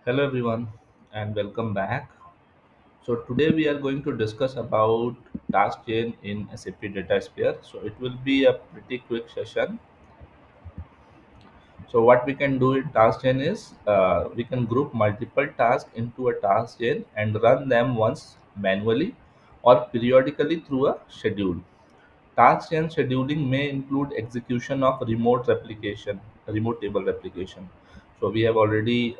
Hello everyone and welcome back. So today we are going to discuss about task chain in SAP Datasphere. So it will be a pretty quick session. So what we can do in task chain is we can group multiple tasks into a task chain and run them once manually or periodically through a schedule. Task chain scheduling may include execution of remote table replication. So we have already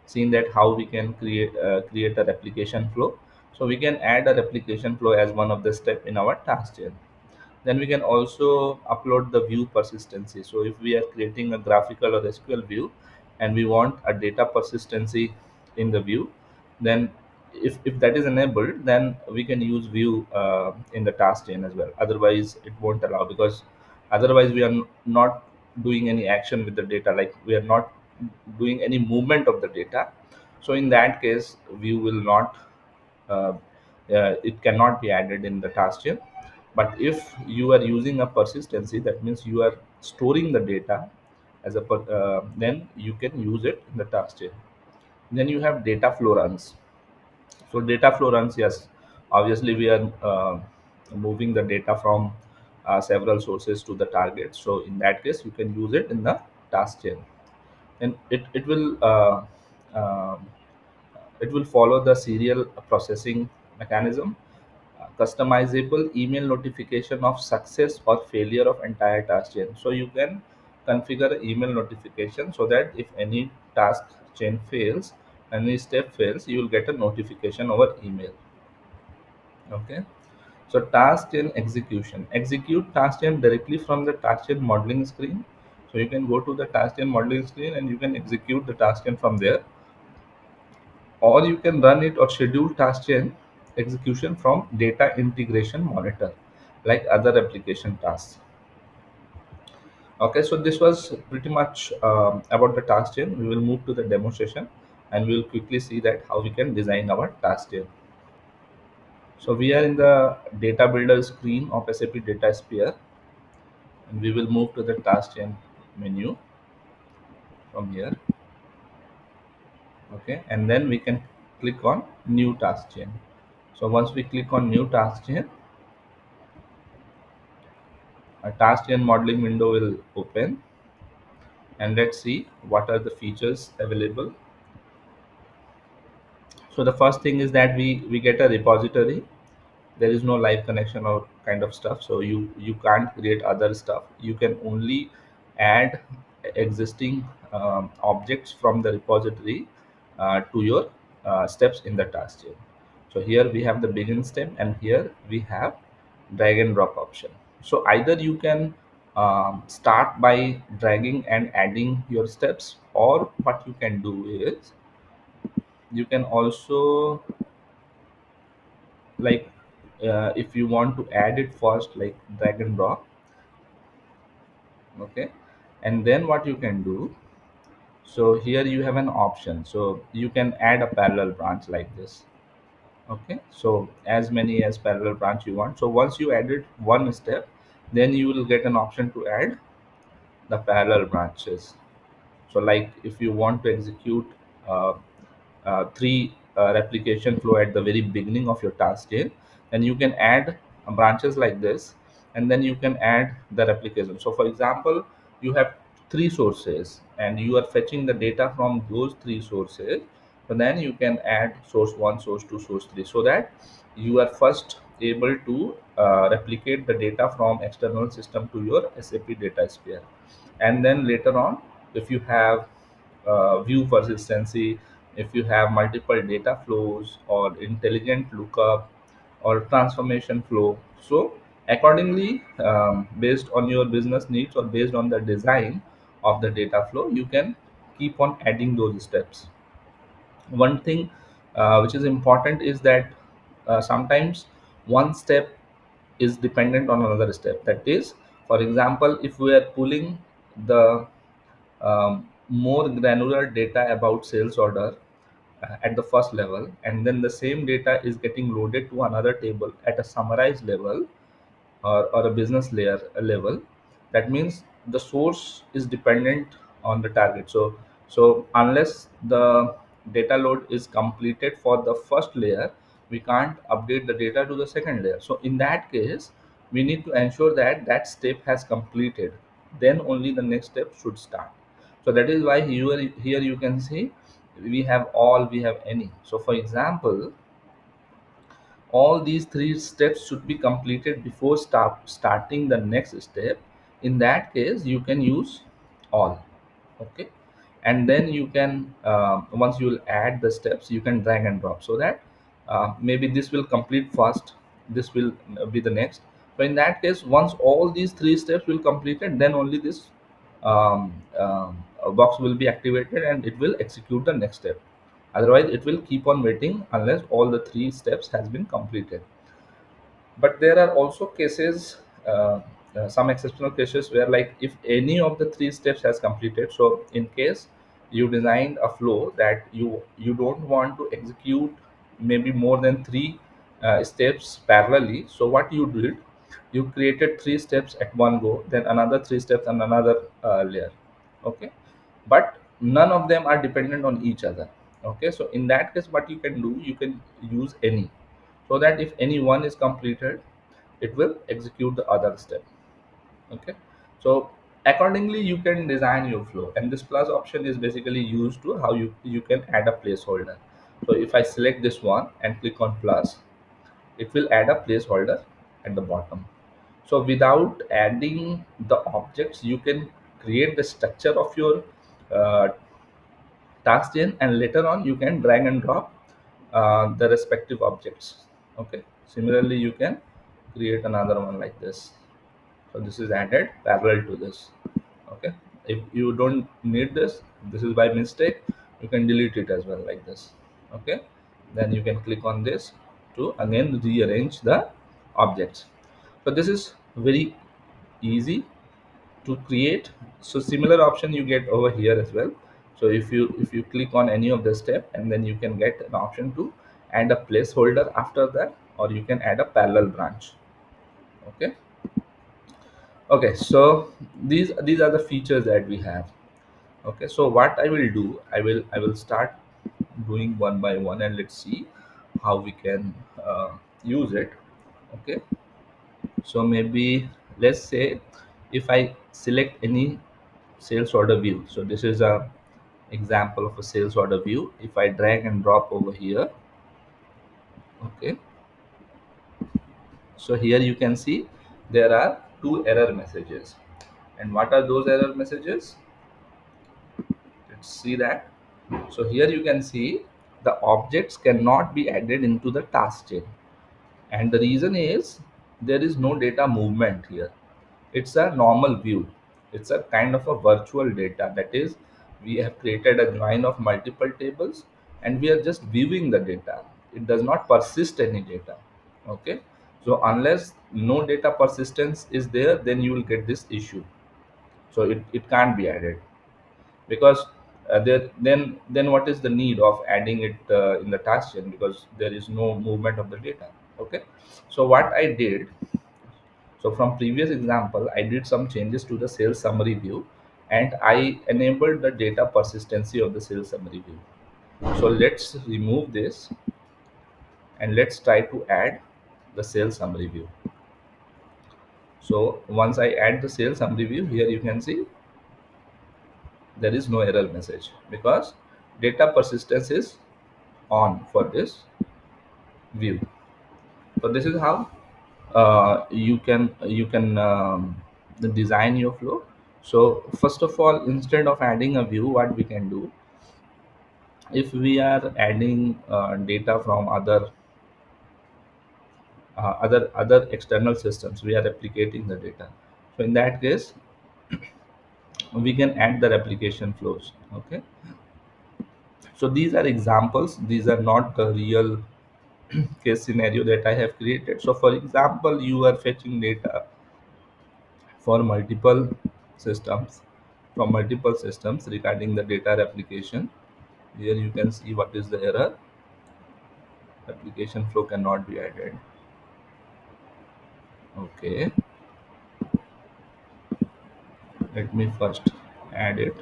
seen that how we can create a replication flow. So we can add a replication flow as one of the step in our task chain. Then we can also upload the view persistency. So if we are creating a graphical or SQL view and we want a data persistency in the view, then if that is enabled, then we can use view in the task chain as well. Otherwise it won't allow, because otherwise we are not doing any action with the data, like we are not doing any movement of the data. So in that case view will not uh, it cannot be added in the task chain. But if you are using a persistency, that means you are storing the data then you can use it in the task chain. Then you have data flow runs. So data flow runs, yes, obviously we are moving the data from several sources to the target. So in that case you can use it in the task chain, and um it will follow the serial processing mechanism. Customizable email notification of success or failure of entire task chain. So you can configure email notification so that if any task chain fails, any step fails, you will get a notification over email. Okay. So task chain execution. Execute task chain directly from the task chain modeling screen. So you can go to the task chain modeling screen and you can execute the task chain from there, or you can run it or schedule task chain execution from data integration monitor, like other application tasks. Okay, so this was pretty much about the task chain. We will move to the demo session and we will quickly see that how we can design our task chain. So we are in the data builder screen of SAP Datasphere, and we will move to the task chain menu from here. Okay, and then we can click on new task chain. So once we click on new task chain, a task chain modeling window will open, and let's see what are the features available. So the first thing is that we get a repository. There is no live connection or kind of stuff, so you can't create other stuff. You can only add existing objects from the repository to your steps in the task chain. So here we have the begin step, and here we have drag and drop option. So either you can start by dragging and adding your steps, or what you can do is you can also, like, if you want to add it first, like drag and drop. Okay, and then what you can do, so here you have an option, so you can add a parallel branch like this. Okay, so as many as parallel branch you want. So once you added one step, then you will get an option to add the parallel branches. So like if you want to execute uh, three replication flow at the very beginning of your task chain, then you can add branches like this, and then you can add the replication. So for example, you have three sources and you are fetching the data from those three sources. So then you can add source 1, source 2, source 3, so that you are first able to replicate the data from external system to your SAP Datasphere. And then later on, if you have view persistency, if you have multiple data flows or intelligent lookup or transformation flow, so accordingly, based on your business needs or based on the design of the data flow, you can keep on adding those steps. One thing which is important is that sometimes one step is dependent on another step. That is, for example, if we are pulling the more granular data about sales order at the first level, and then the same data is getting loaded to another table at a summarized level, or a business layer level, that means the source is dependent on the target. So So unless the data load is completed for the first layer, we can't update the data to the second layer. So in that case, we need to ensure that that step has completed. Then only the next step should start. So that is why here you can see we have all, we have any. So for example, all these three steps should be completed before starting the next step. In that case, you can use all. Okay, and then you can once you will add the steps, you can drag and drop, so that maybe this will complete first, this will be the next. So in that case, once all these three steps will completed, then only this box will be activated and it will execute the next step. Otherwise it will keep on waiting unless all the three steps has been completed. But there are also cases, some exceptional cases where, like, if any of the three steps has completed, so in case you designed a flow that you don't want to execute maybe more than three steps parallelly, so what you did, you created three steps at one go, then another three steps and another layer. Okay, but none of them are dependent on each other. Okay, so in that case, what you can do, you can use any, so that if any one is completed, it will execute the other step. Okay, so accordingly you can design your flow, and this plus option is basically used to how you can add a placeholder. So if I select this one and click on plus, it will add a placeholder at the bottom. So without adding the objects, you can create the structure of your uh, task chain, and later on you can drag and drop the respective objects. Okay, similarly you can create another one like this. So this is added parallel to this. Okay, if you don't need this, this is by mistake, you can delete it as well like this. Okay, then you can click on this to again rearrange the objects. So this is very easy to create. So similar option you get over here as well. So if you click on any of the step, and then you can get an option to add a placeholder after that, or you can add a parallel branch. Okay, okay, so these are the features that we have. Okay, so what I will do, I will start doing one by one, and let's see how we can use it. Okay, so maybe let's say if I select any sales order view, so this is a example of a sales order view. If I drag and drop over here, okay, so here you can see there are two error messages. And what are those error messages? Let's see that. So here you can see the objects cannot be added into the task chain, and the reason is there is no data movement here. It's a normal view, it's a kind of a virtual data, that is, we have created a join of multiple tables and we are just viewing the data. It does not persist any data. Okay, so unless no data persistence is there, then you will get this issue. So it can't be added, because then what is the need of adding it in the task chain, because there is no movement of the data. Okay, so what I did, so from previous example, I did some changes to the sales summary view, and I enabled the data persistency of the sales summary view. So let's remove this and let's try to add the sales summary view. So once I add the sales summary view, here you can see there is no error message, because data persistence is on for this view. So this is how you can design your flow. So first of all, instead of adding a view, what we can do, if we are adding data from other external systems, we are replicating the data. So in that case, we can add the replication flows. Okay, so these are examples, these are not the real case scenario that I have created. So for example, you are fetching data for multiple systems, from multiple systems regarding the data replication. Here you can see what is the error: application flow cannot be added. Okay, let me first add it.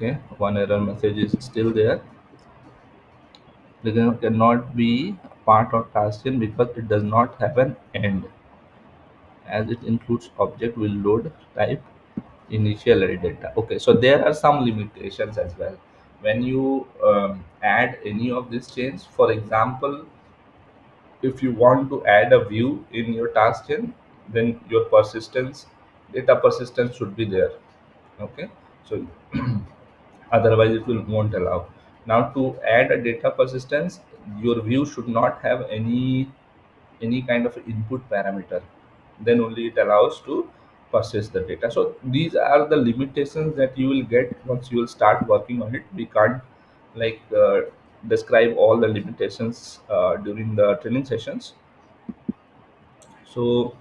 Okay, one error message is still there. The game cannot be part of task chain because it does not have an end, as it includes object will load type initial array data. Okay, so there are some limitations as well when you add any of these chains. For example, if you want to add a view in your task chain, then your persistence data persistence should be there. Okay, so otherwise it will won't allow. Now to add a data persistence, your view should not have any kind of input parameter, then only it allows to persist the data. So these are the limitations that you will get once you will start working on it. We can't like describe all the limitations during the training sessions. So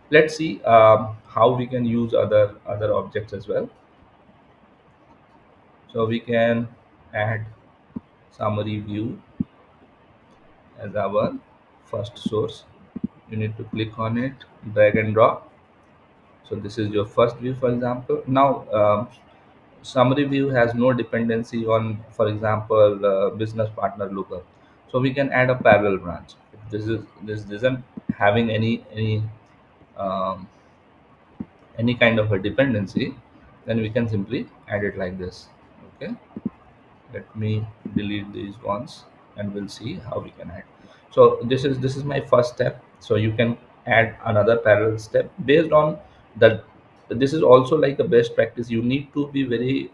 let's see how we can use other objects as well. So we can add summary view as our first source. You need to click on it, drag and drop. So this is your first view, for example. Now summary view has no dependency on, for example, business partner lookup. So we can add a parallel branch. If this isn't having um, any kind of a dependency, then we can simply add it like this. Okay, let me delete these ones and we'll see how we can add. So this is my first step. So you can add another parallel step based on the, this is also like a best practice. You need to be very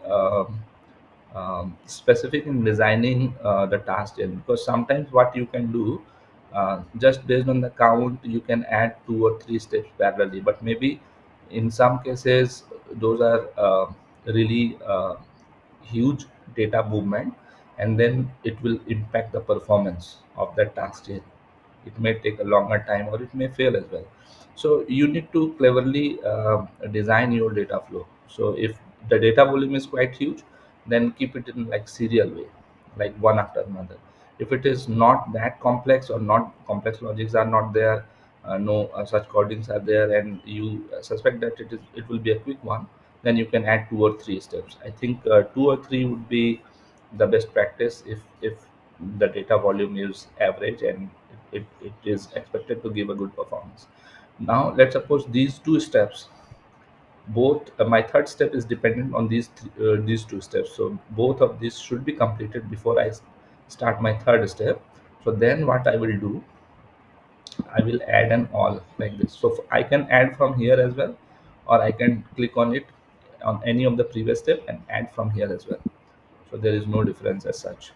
specific in designing the task gen, because sometimes what you can do, just based on the count you can add two or three steps parallelly, but maybe in some cases those are really huge data movement, and then it will impact the performance of that task chain. It may take a longer time or it may fail as well. So you need to cleverly design your data flow. So if the data volume is quite huge, then keep it in like serial way, like one after another. If it is not that complex or not complex logics are not there, no such codings are there, and you suspect that it will be a quick one, then you can add two or three steps. I think two or three would be the best practice if the data volume is average and it is expected to give a good performance. Now let's suppose these two steps, both my third step is dependent on these two steps, so both of these should be completed before start my third step. So then what I will do, I will add an all like this. So I can add from here as well, or I can click on it on any of the previous step and add from here as well. So there is no difference as such.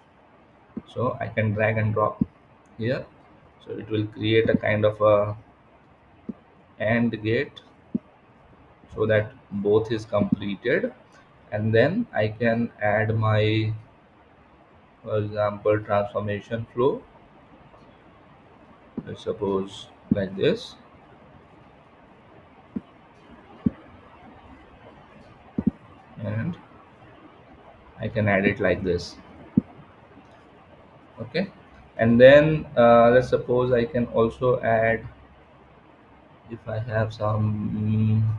So I can drag and drop here. So it will create a kind of a AND gate so that both is completed, and then I can add my, for example, transformation flow. Let's suppose like this, and I can add it like this. Okay, and then let's suppose I can also add, if I have some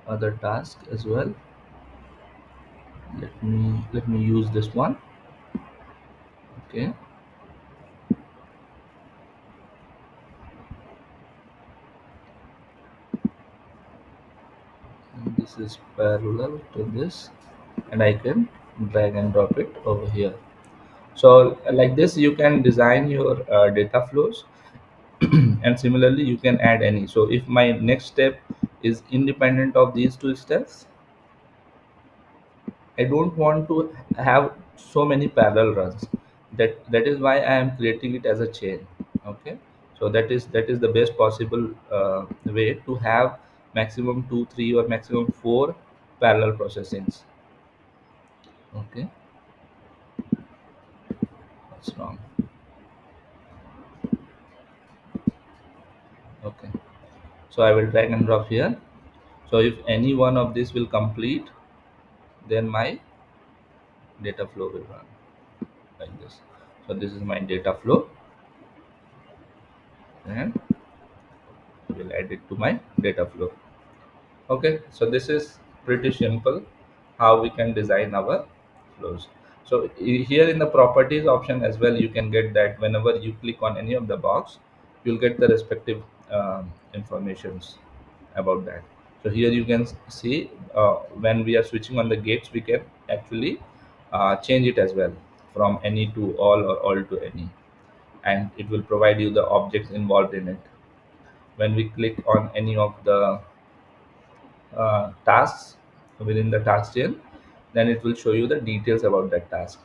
other task as well. Let me use this one. Okay, and this is parallel to this, and I can drag and drop it over here. So like this you can design your data flows. And similarly you can add any. So if my next step is independent of these two steps, I don't want to have so many parallel runs. That is why I am creating it as a chain. Okay, so that is the best possible way to have maximum 2 3 or maximum 4 parallel processings. Okay, that's wrong. Okay, so I will drag and drop here. So if any one of these will complete, then my data flow will run like this. So this is my data flow, and we'll add it to my data flow. Okay, so this is pretty simple how we can design our flows. So here in the properties option as well, you can get that whenever you click on any of the box, you'll get the respective informations about that. So here you can see when we are switching on the gates, we can actually change it as well from any to all or all to any, and it will provide you the objects involved in it. When we click on any of the tasks within the task chain, then it will show you the details about that task.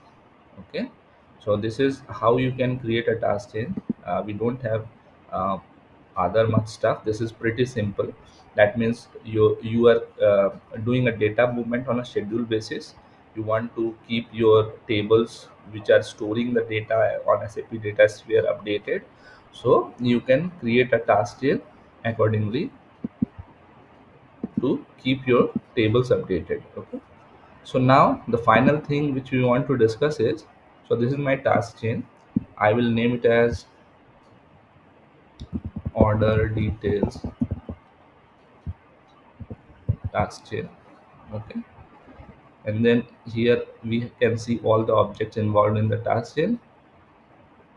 Okay, so this is how you can create a task chain. We don't have uh, other much stuff. This is pretty simple. That means you are doing a data movement on a schedule basis. You want to keep your tables which are storing the data on SAP Datasphere updated, so you can create a task chain accordingly to keep your tables updated. Okay, so now the final thing which we want to discuss is, so this is my task chain. I will name it as order details task chain. Okay, and then here we can see all the objects involved in the task chain.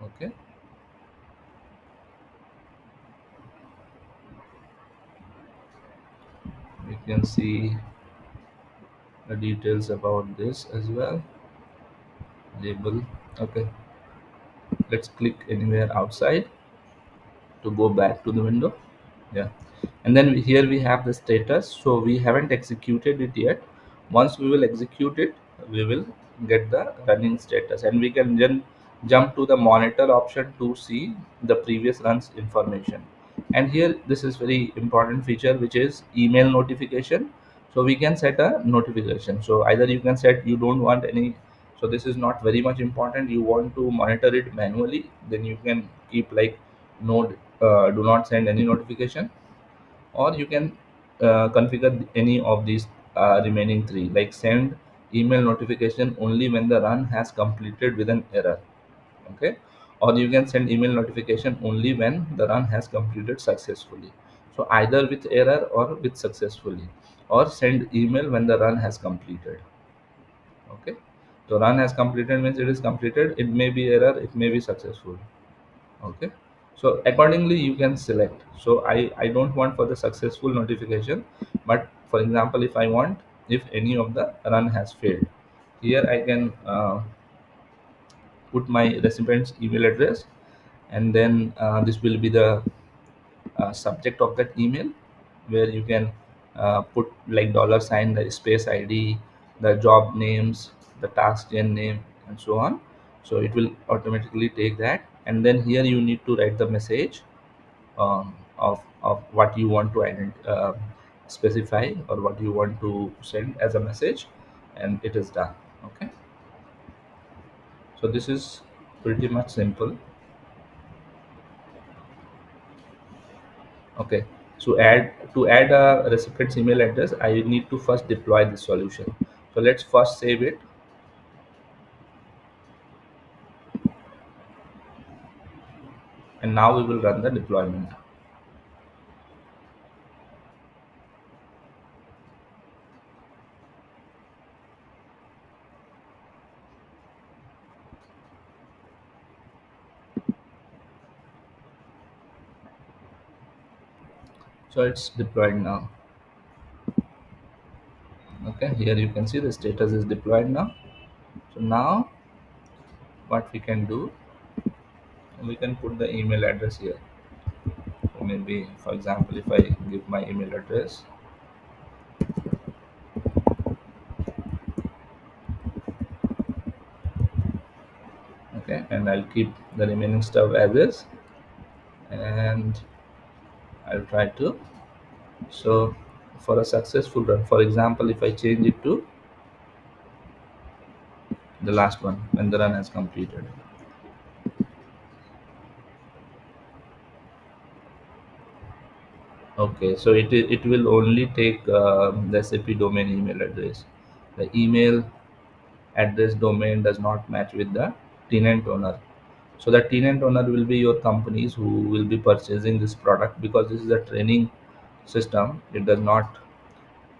Okay, we can see the details about this as well. Label. Okay, let's click anywhere outside to go back to the window. Yeah, and then here we have the status. So we haven't executed it yet. Once we will execute it, we will get the running status, and we can then jump to the monitor option to see the previous runs information. And here this is very important feature, which is email notification. So we can set a notification. So either you can set you don't want any, so this is not very much important, you want to monitor it manually, then you can keep like no, do not send any notification. Or you can configure any of these remaining three, like send email notification only when the run has completed with an error. Okay, or you can send email notification only when the run has completed successfully. So either with error or with successfully, or send email when the run has completed. Okay, so run has completed means it is completed, it may be error, it may be successful. Okay, so accordingly you can select. So I don't want for the successful notification, but for example, if I want, if any of the run has failed, here I can put my recipient's email address, and then this will be the subject of that email, where you can put like dollar sign, the space id, the job names, the task gen name, and so on. So it will automatically take that, and then here you need to write the message of what you want to specify, or what you want to send as a message, and it is done. Okay, so this is pretty much simple. Okay, so add a recipient's email address, I need to first deploy the solution. So let's first save it, and now we will run the deployment. So it's deployed now. Okay, here you can see the status is deployed now. So now what we can do, we can put the email address here. So maybe for example, if I give my email address, okay, and I'll keep the remaining stuff as is, and I'll try to, so for a successful run, for example, if I change it to the last one when the run has completed. Okay, so it will only take the SAP domain email address. The email address domain does not match with the tenant owner. So the tenant owner will be your companies who will be purchasing this product, because this is a training system. It does not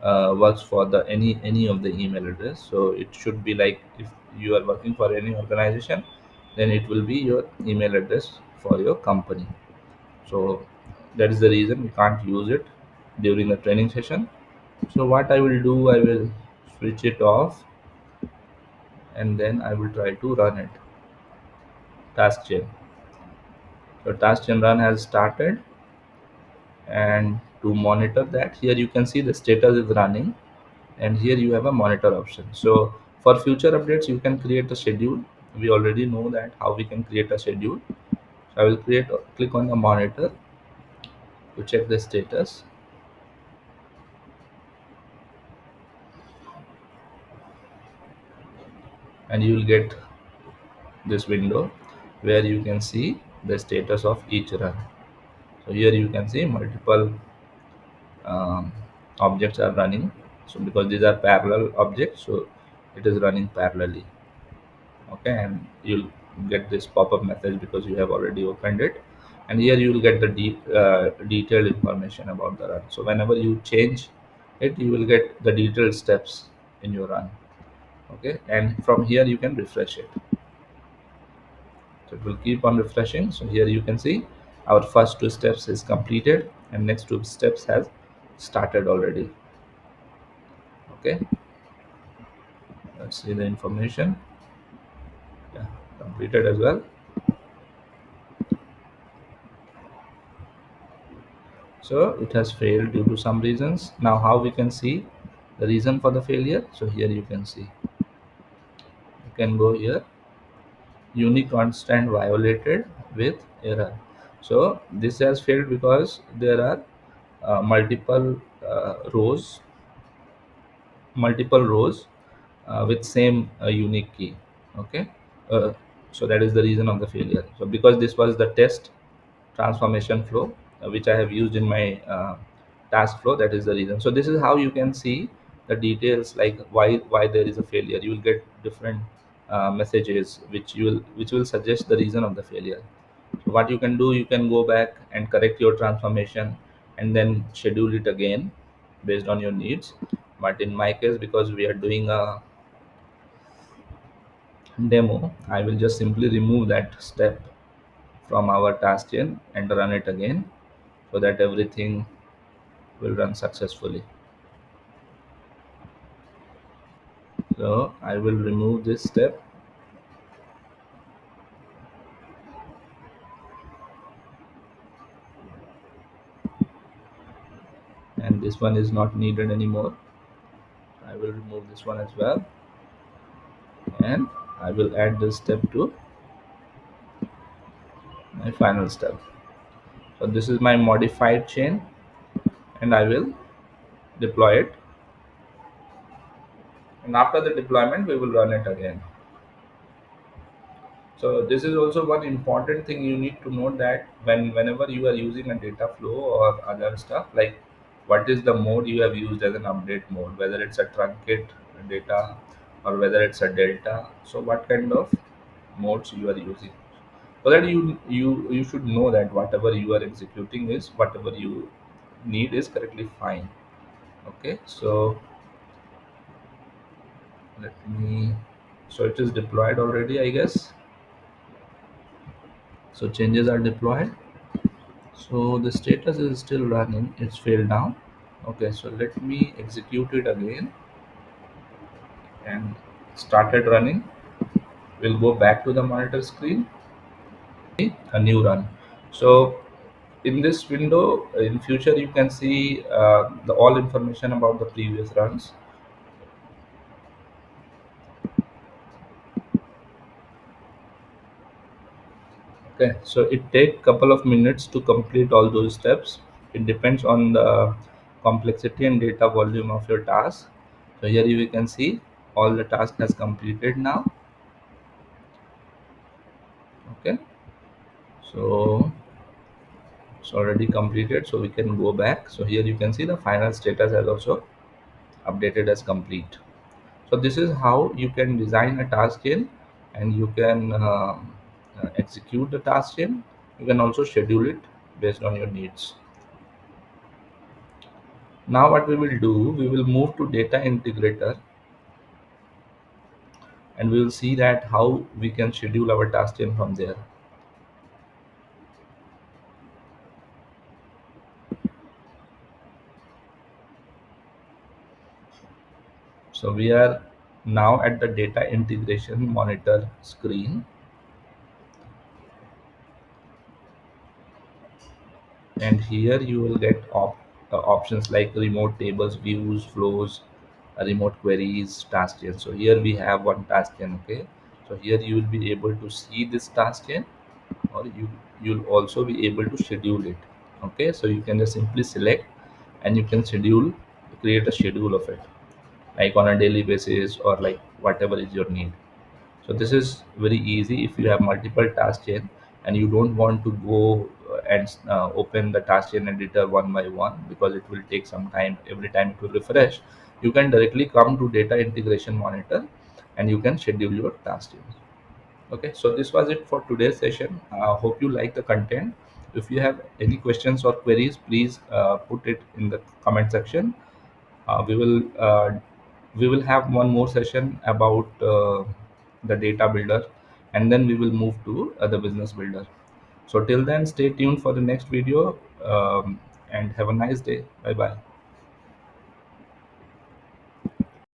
works for the any of the email address. So it should be like, if you are working for any organization, then it will be your email address for your company. So that is the reason we can't use it during the training session. So what I will do, I will switch it off, and then I will try to run it. Task chain. So task chain run has started, and to monitor that, here you can see the status is running, and here you have a monitor option. So for future updates, you can create a schedule. We already know that how we can create a schedule. So I will click on the monitor to check the status, and you will get this window where you can see the status of each run. So here you can see multiple um, objects are running. So because these are parallel objects, so it is running parallelly. Okay, and you'll get this pop-up message because you have already opened it, and here you will get the detailed information about the run. So whenever you change it, you will get the detailed steps in your run. Okay, and from here you can refresh it. So it will keep on refreshing. So here you can see our first two steps is completed, and next two steps has started already. Okay, let's see the information. Yeah, completed as well. So it has failed due to some reasons. Now how we can see the reason for the failure? So here you can see, you can go here, unique constant violated with error. So this has failed because there are rows multiple rows with same unique key. Okay, uh, so that is the reason of the failure. So because this was the test transformation flow which I have used in my task flow, that is the reason. So this is how you can see the details, like why there is a failure. You will get different messages which will suggest the reason of the failure. So what you can do, you can go back and correct your transformation and then schedule it again based on your needs. But in my case, because we are doing a demo, I will just simply remove that step from our task chain and run it again, so that everything will run successfully. So I will remove this step, and this one is not needed anymore. I will remove this one as well, and I will add this step to my final step. So this is my modified chain, and I will deploy it, and after the deployment we will run it again. So this is also one important thing you need to know, that whenever you are using a data flow or other stuff, like what is the mode you have used as an update mode, whether it's a truncate data or whether it's a delta. So what kind of modes you are using, so that you should know that whatever you are executing is whatever you need is correctly fine. Okay, so let me, so it is deployed already, I guess. So changes are deployed. So the status is still running, it's failed now. Okay, so let me execute it again and started running. We'll go back to the monitor screen, a new run. So in this window, in future, you can see the all information about the previous runs. Okay, so it take couple of minutes to complete all those steps. It depends on the complexity and data volume of your task. So here you can see all the task has completed now. Okay, so it's already completed, so we can go back. So here you can see the final status has also updated as complete. So this is how you can design a task chain, and you can execute the task chain. You can also schedule it based on your needs. Now what we will do, we will move to data integrator, and we will see that how we can schedule our task chain from there. So we are now at the data integration monitor screen, and here you will get options like remote tables, views, flows, remote queries, task chain. So here we have one task chain. Okay, so here you will be able to see this task chain, or you'll also be able to schedule it. Okay, so you can just simply select and you can schedule, create a schedule of it, like on a daily basis or like whatever is your need. So this is very easy if you have multiple task chain and you don't want to go and open the task chain editor one by one, because it will take some time. Every time it will refresh, you can directly come to data integration monitor and you can schedule your task chains. Okay, so this was it for today's session. Hope you like the content. If you have any questions or queries, please put it in the comment section. uh, we will uh, we will have one more session about the data builder, and then we will move to the business builder. So till then, stay tuned for the next video, and have a nice day. Bye bye.